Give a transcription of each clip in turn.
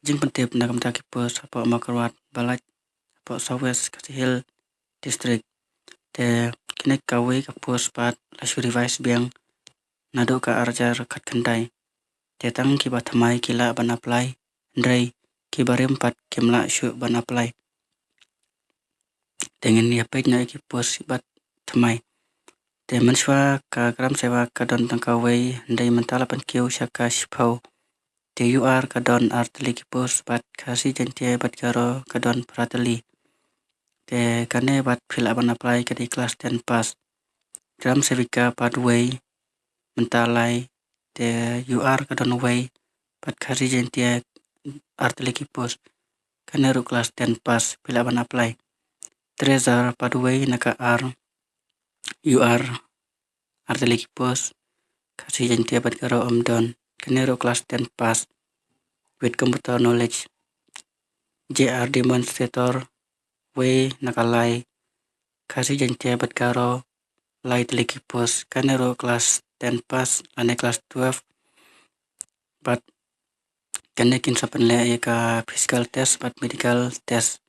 Jing pentip na kam taki pos apa makarwat balaj apa Southwest Kasi Hill District te kinek kawe ka pos pat la revise biang nado ka arjar kat kandai te tang ki bathamai kila ban apply ndrai ki barem pat kimla shu ban apply dengan ni page na ki pos bat thamai te manswa ka gram sewa ka don tang kawe ndai mentala pan kiu shaka shpau te UR ka don artli ki pos bat kasi jentie bat karo ka don pratali te kane bat phila ban apply ka di class 10 pass gram sevika pathway mentalai te UR ka don way pat kasi jentie artli ki pos kane ru class 10 pass phila ban apply treasure pathway naka UR artli ki pos kasi jentie bat karo don kane ru class 10 pass with computer knowledge JR demonstrator way nakalai kasi jentie bat karo lai teliki pos kanero class 10 pass ane class 12 but kanekin sapan le ka physical test but medical test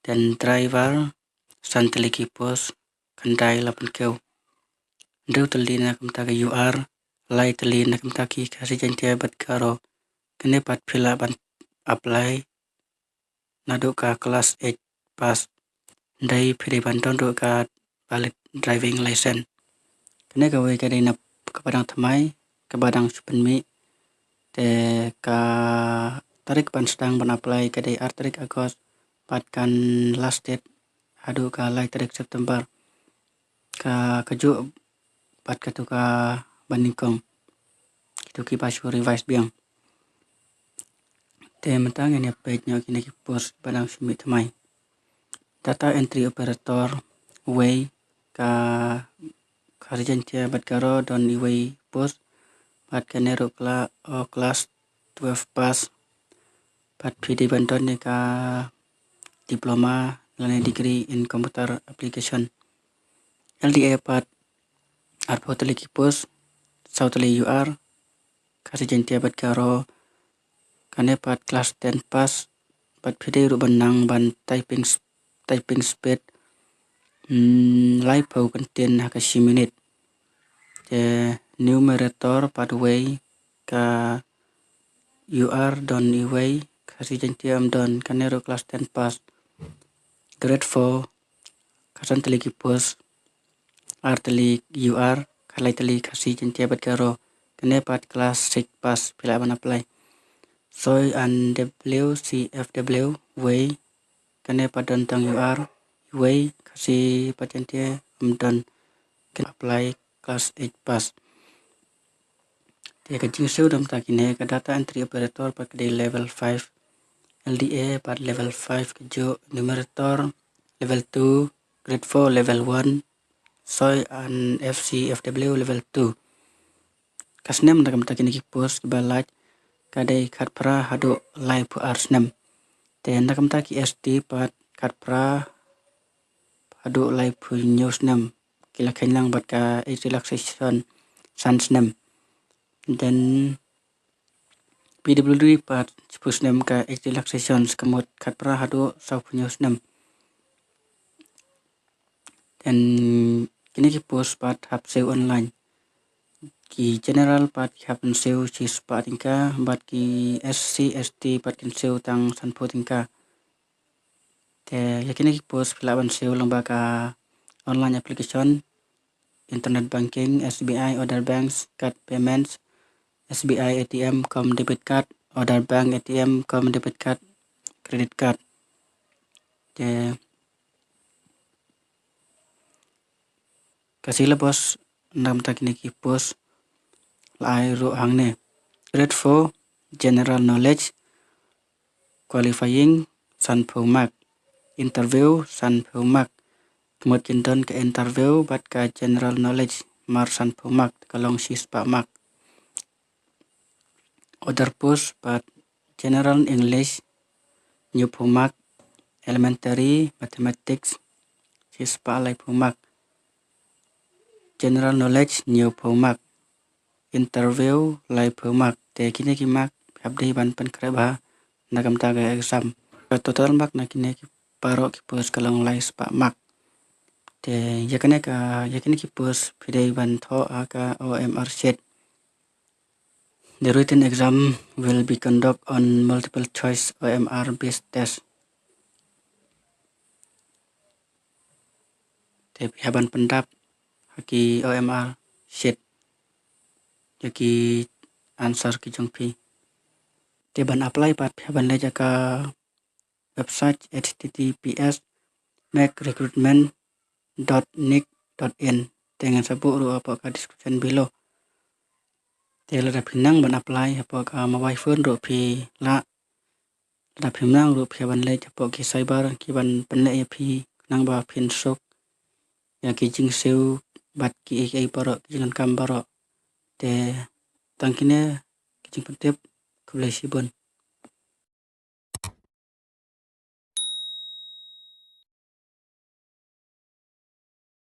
dan driver san teliki pos kandai lapan keu ndeu telina kam taka UR lai telina kam taki kasi jentie bat karo kene pat phila ban apply nado ka class 8 pass ndai phiri ban don ka valid driving license kene ka we ka na kepadang thamai kepadang supenmi te ka tarik ban sedang ban apply ka dei tarik Agos pat kan last date adu ka lai tarik September ka keju pat ka tu ka baningkong itu ki pasu revise biang te mentang ini page nya kini ki post padang sumi thamai data entry operator way ka jentie bat karo don way post pat kanero class 12 pass pat PD banton ni ka diploma lane degree in computer application LDA pat arpoteli ki post sauteli UR kasi jentie bat karo kane pat class 10 pass pat PD ru banang ban typing speed live pau content hakashi minute te numerator pathway ka UR don way kasi jentie don kanero class 10 pass grade 4 kasan teliki post arteli UR kalai teli kasi jentie bat karo kane pat class 6 pass pila ban apply soy and WCFW way kane pat don tang UR way kasi pat jentie don apply class 8 pass te ka jingseu dam takine ka data entry operator pat di level 5 LDA pat level 5 kejo numerator level 2 grade 4 level 1 soy and FCFW level 2 kasnem nakam takine ki post balaj kadai khat pra hado live arsnem te nakam taki ST pat khat pra hado live news nem kila khenlang bat ka relaxation sansnem dan PWD pat pusnem ka relaxation kamot khat pra hado sau news nem dan kini ki post pat hap seu online ki general pat hapen seu si spa tingka bat ki SC ST pat kin seu tang sanpo tingka te yakini ki post pelaban seu lomba ka online application internet banking SBI other banks card payments SBI ATM com debit card other bank ATM com debit card credit card te kasih bos nam takini ki post lai ru hangne grade 4 general knowledge qualifying san mark interview san mark kemudian don ke interview bat ka general knowledge mar san mark kalong sis pak mark other post bat general English new mark elementary mathematics sis pak lai mark general knowledge new mark interview lai mark te kini ki mark habdi ban pen kreba nagam taga exam. Total mark na kine ki paro ki pos kalong lai spa mark. Te yakane ki pos pidei ban tho aka OMR set. The written exam will be conducted on multiple choice OMR based test. Te haban pendap haki OMR set yaki answer ki jongpi. Te ban apply pat haban le jaka website https macrecruitment.nic.in dengan sabuk ru apakah description below. Te la pinang ban apply apakah mobile phone ru pi la la pinang ru pi ban le apok ki cyber ki ban penle ya pi nang ba pin sok ya ki jing seu bat ki ai paro jangan kam paro te tangkine ki jing pentep kulai sibon.